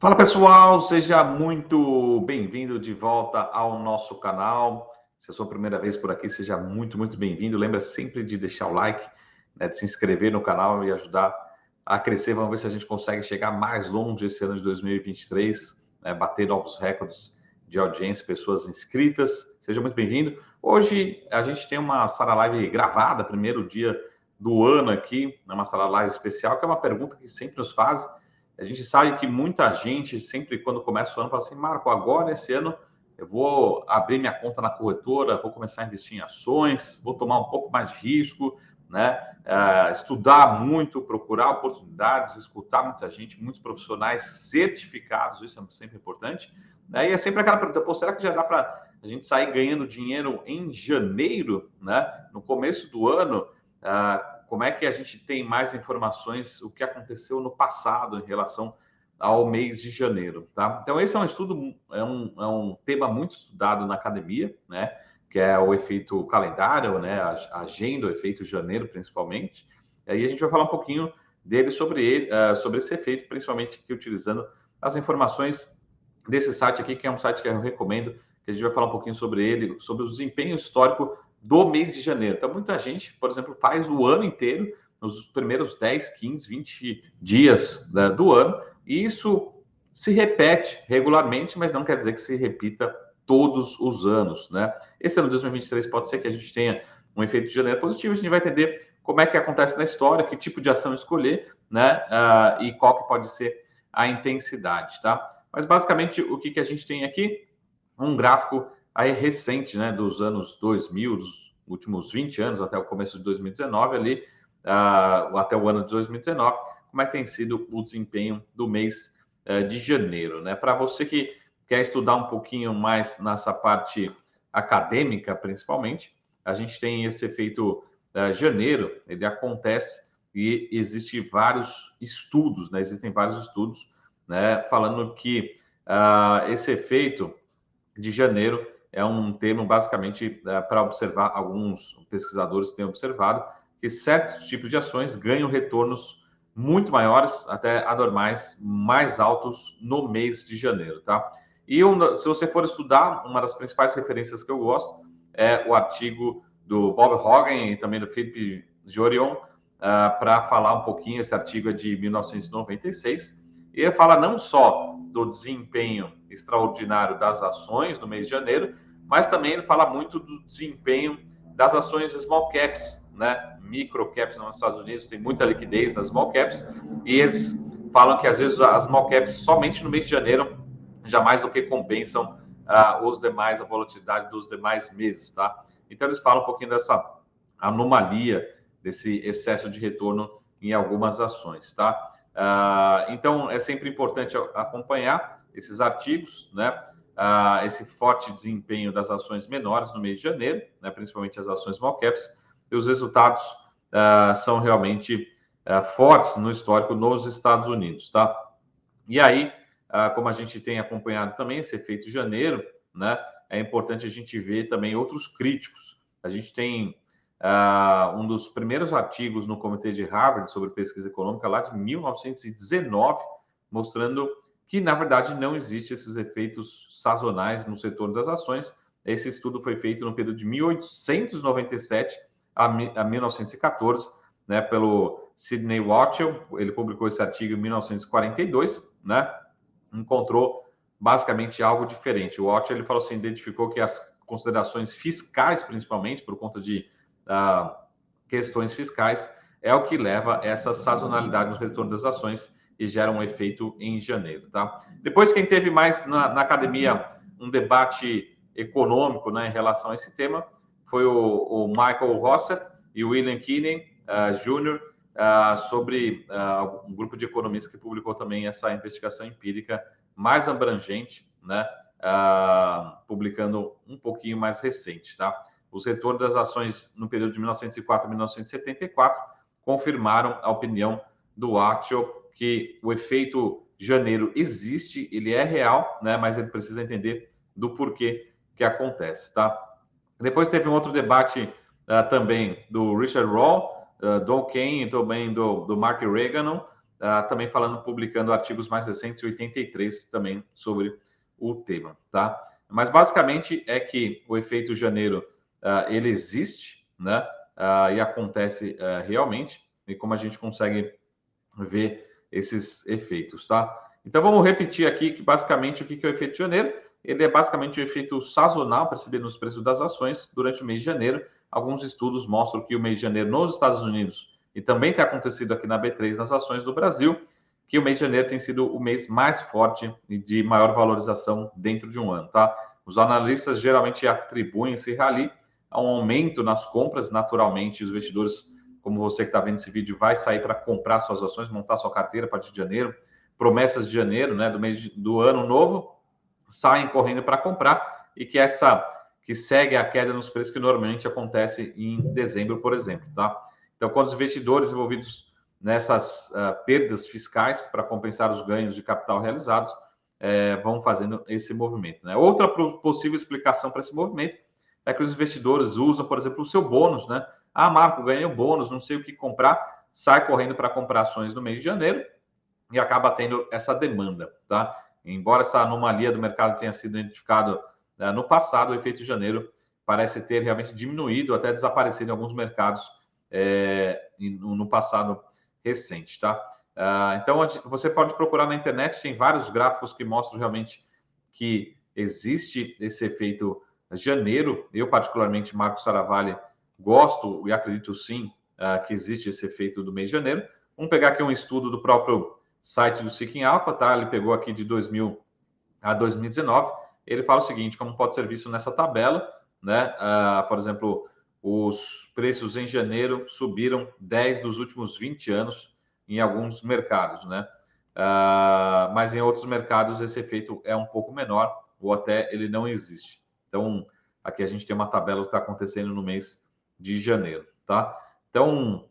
Fala pessoal, seja muito bem-vindo de volta ao nosso canal. Se é a sua primeira vez por aqui, seja muito bem-vindo. Lembra sempre de deixar o like, né, de se inscrever no canal e ajudar a crescer. Vamos ver se a gente consegue chegar mais longe esse ano de 2023, né, bater novos recordes de audiência, pessoas inscritas. Seja muito bem-vindo. Hoje a gente tem uma sala live gravada, primeiro dia do ano aqui, uma sala live especial, que é uma pergunta que sempre nos fazem. A gente sabe que muita gente, sempre quando começa o ano, fala assim, Marco, agora esse ano eu vou abrir minha conta na corretora, vou começar a investir em ações, vou tomar um pouco mais de risco, né? Estudar muito, procurar oportunidades, escutar muita gente, muitos profissionais certificados, isso é sempre importante. Aí é sempre aquela pergunta, pô, será que já dá para a gente sair ganhando dinheiro em janeiro, né? No começo do ano, como é que a gente tem mais informações, o que aconteceu no passado em relação ao mês de janeiro, tá? Então, esse é um estudo, é um tema muito estudado na academia, né? Que é o efeito calendário, né? A agenda, o efeito janeiro, principalmente. E aí a gente vai falar um pouquinho dele, sobre esse efeito, principalmente aqui utilizando as informações desse site aqui, que é um site que eu recomendo, que a gente vai falar um pouquinho sobre ele, sobre o desempenho histórico do mês de janeiro. Então, muita gente, por exemplo, faz o ano inteiro, nos primeiros 10, 15, 20 dias, né, do ano, e isso se repete regularmente, mas não quer dizer que se repita todos os anos, né? Esse ano de 2023 pode ser que a gente tenha um efeito de janeiro positivo, a gente vai entender como é que acontece na história, que tipo de ação escolher, né? E qual que pode ser a intensidade, tá? Mas basicamente o que a gente tem aqui? Um gráfico aí recente, né, dos anos 2000, dos últimos 20 anos, até o começo de 2019 ali, até o ano de 2019, como é que tem sido o desempenho do mês de janeiro, né? Para você que quer estudar um pouquinho mais nessa parte acadêmica, principalmente, a gente tem esse efeito janeiro, ele acontece e existe vários estudos, né? Existem vários estudos, né, falando que esse efeito de janeiro é um termo basicamente para observar, alguns pesquisadores têm observado que certos tipos de ações ganham retornos muito maiores, até anormais, mais altos no mês de janeiro, tá? E se você for estudar, uma das principais referências que eu gosto é o artigo do Bob Hogan e também do Philippe Jorion, para falar um pouquinho, esse artigo é de 1996, e ele fala não só do desempenho extraordinário das ações no mês de janeiro, mas também ele fala muito do desempenho das ações small caps, né? Micro caps nos Estados Unidos tem muita liquidez nas small caps, e eles falam que às vezes as small caps somente no mês de janeiro já mais do que compensam os demais, a volatilidade dos demais meses, tá? Então eles falam um pouquinho dessa anomalia, desse excesso de retorno em algumas ações, tá? Então, é sempre importante acompanhar esses artigos, né? Esse forte desempenho das ações menores no mês de janeiro, né? Principalmente as ações small caps, e os resultados são realmente fortes no histórico nos Estados Unidos, tá? E aí, como a gente tem acompanhado também esse efeito de janeiro, né? É importante a gente ver também outros críticos. A gente tem um dos primeiros artigos no Comitê de Harvard sobre pesquisa econômica lá de 1919, mostrando que, na verdade, não existem esses efeitos sazonais no setor das ações. Esse estudo foi feito no período de 1897 a 1914, né, pelo Sidney Watchell. Ele publicou esse artigo em 1942, né? Encontrou basicamente algo diferente. O Watchell, ele falou assim, identificou que as considerações fiscais, principalmente por conta de questões fiscais, é o que leva essa sazonalidade no retorno das ações e gera um efeito em janeiro, tá? Depois, quem teve mais na academia um debate econômico, né, em relação a esse tema foi o Michael Rosset e o William Keenan Jr., sobre um grupo de economistas que publicou também essa investigação empírica mais abrangente, né, publicando um pouquinho mais recente, tá? Os retornos das ações no período de 1904 a 1974 confirmaram a opinião do Watchell que o efeito janeiro existe, ele é real, né, mas ele precisa entender do porquê que acontece, tá? Depois teve um outro debate também do Richard Roll, Don Kane e também do Mark Reagan, também publicando artigos mais recentes, 83, também sobre o tema, tá? Mas basicamente é que o efeito janeiro, ele existe, né? E acontece realmente, e como a gente consegue ver esses efeitos, tá? Então vamos repetir aqui que basicamente o que é o efeito de janeiro? Ele é basicamente o efeito sazonal percebido nos preços das ações durante o mês de janeiro. Alguns estudos mostram que o mês de janeiro nos Estados Unidos, e também tem acontecido aqui na B3 nas ações do Brasil, que o mês de janeiro tem sido o mês mais forte e de maior valorização dentro de um ano, tá? Os analistas geralmente atribuem esse rally a um aumento nas compras, naturalmente os investidores, como você que está vendo esse vídeo, vai sair para comprar suas ações, montar sua carteira a partir de janeiro, promessas de janeiro, né, do ano novo, saem correndo para comprar e que segue a queda nos preços que normalmente acontece em dezembro, por exemplo, tá? Então, quando os investidores envolvidos nessas perdas fiscais para compensar os ganhos de capital realizados vão fazendo esse movimento, né? Outra possível explicação para esse movimento é que os investidores usam, por exemplo, o seu bônus, né? Marco, ganhei o bônus, não sei o que comprar, sai correndo para comprar ações no mês de janeiro e acaba tendo essa demanda, tá? Embora essa anomalia do mercado tenha sido identificado no passado, o efeito de janeiro parece ter realmente diminuído, até desaparecido em alguns mercados no passado recente, tá? Então, você pode procurar na internet, tem vários gráficos que mostram realmente que existe esse efeito janeiro. Eu, particularmente, Marco Saravalli, gosto e acredito sim que existe esse efeito do mês de janeiro. Vamos pegar aqui um estudo do próprio site do Seeking Alpha, tá? Ele pegou aqui de 2000 a 2019. Ele fala o seguinte, como pode ser visto nessa tabela, né? Por exemplo, os preços em janeiro subiram 10 dos últimos 20 anos em alguns mercados, né? Mas em outros mercados esse efeito é um pouco menor ou até ele não existe. Então, aqui a gente tem uma tabela que está acontecendo no mês de janeiro, tá? Então,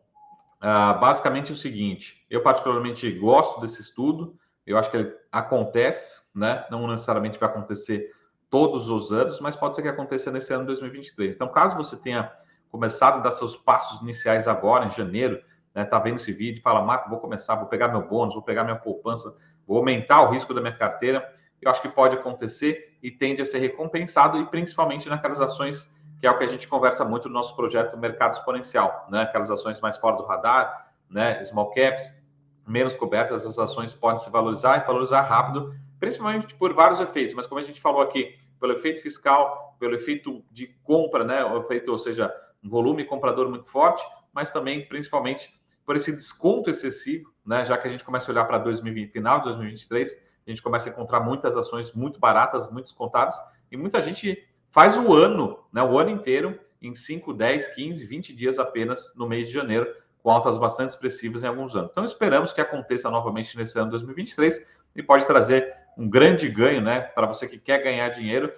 basicamente é o seguinte, eu particularmente gosto desse estudo, eu acho que ele acontece, né? Não necessariamente vai acontecer todos os anos, mas pode ser que aconteça nesse ano de 2023. Então, caso você tenha começado a dar seus passos iniciais agora, em janeiro, né, tá vendo esse vídeo, fala, Marco, vou começar, vou pegar meu bônus, vou pegar minha poupança, vou aumentar o risco da minha carteira, eu acho que pode acontecer e tende a ser recompensado, e principalmente naquelas ações que é o que a gente conversa muito no nosso projeto Mercado Exponencial, né? Aquelas ações mais fora do radar, né? Small caps, menos cobertas, as ações podem se valorizar e valorizar rápido, principalmente por vários efeitos, mas como a gente falou aqui, pelo efeito fiscal, pelo efeito de compra, né? O efeito, ou seja, um volume comprador muito forte, mas também, principalmente, por esse desconto excessivo, né? Já que a gente começa a olhar para 2020, final de 2023, a gente começa a encontrar muitas ações muito baratas, muito descontadas, e muita gente faz o ano, né, o ano inteiro, em 5, 10, 15, 20 dias apenas no mês de janeiro, com altas bastante expressivas em alguns anos. Então, esperamos que aconteça novamente nesse ano 2023 e pode trazer um grande ganho, né, para você que quer ganhar dinheiro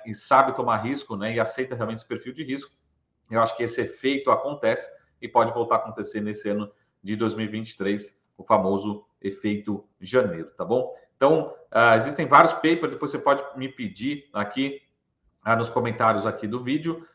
e sabe tomar risco, né, e aceita realmente esse perfil de risco. Eu acho que esse efeito acontece e pode voltar a acontecer nesse ano de 2023, o famoso efeito janeiro, tá bom? Então, existem vários papers, depois você pode me pedir aqui nos comentários aqui do vídeo,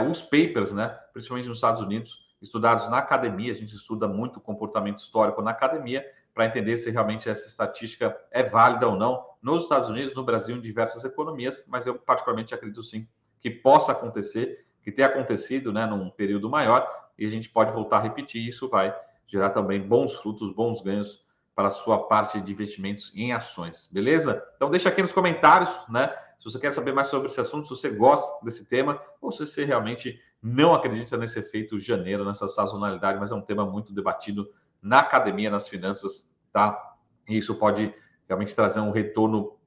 os papers, né, principalmente nos Estados Unidos, estudados na academia. A gente estuda muito o comportamento histórico na academia para entender se realmente essa estatística é válida ou não nos Estados Unidos, no Brasil, em diversas economias, mas eu particularmente acredito sim que possa acontecer, que tenha acontecido, né, num período maior, e a gente pode voltar a repetir, e isso vai gerar também bons frutos, bons ganhos para a sua parte de investimentos em ações, beleza? Então deixa aqui nos comentários, né? Se você quer saber mais sobre esse assunto, se você gosta desse tema, ou se você realmente não acredita nesse efeito janeiro, nessa sazonalidade, mas é um tema muito debatido na academia, nas finanças, tá? E isso pode realmente trazer um retorno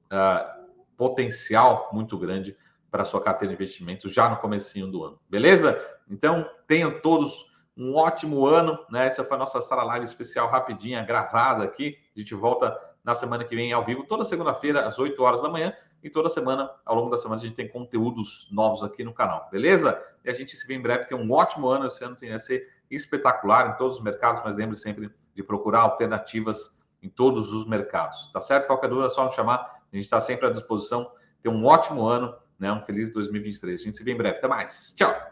potencial muito grande para a sua carteira de investimentos já no comecinho do ano, beleza? Então, tenham todos um ótimo ano, né? Essa foi a nossa sala live especial rapidinha, gravada aqui. A gente volta na semana que vem ao vivo, toda segunda-feira, às 8 horas da manhã. E toda semana, ao longo da semana, a gente tem conteúdos novos aqui no canal, beleza? E a gente se vê em breve, tem um ótimo ano. Esse ano tem a ser espetacular em todos os mercados, mas lembre sempre de procurar alternativas em todos os mercados, tá certo? Qualquer dúvida é só nos chamar, a gente está sempre à disposição. Tenha um ótimo ano, né? Um feliz 2023. A gente se vê em breve. Até mais. Tchau!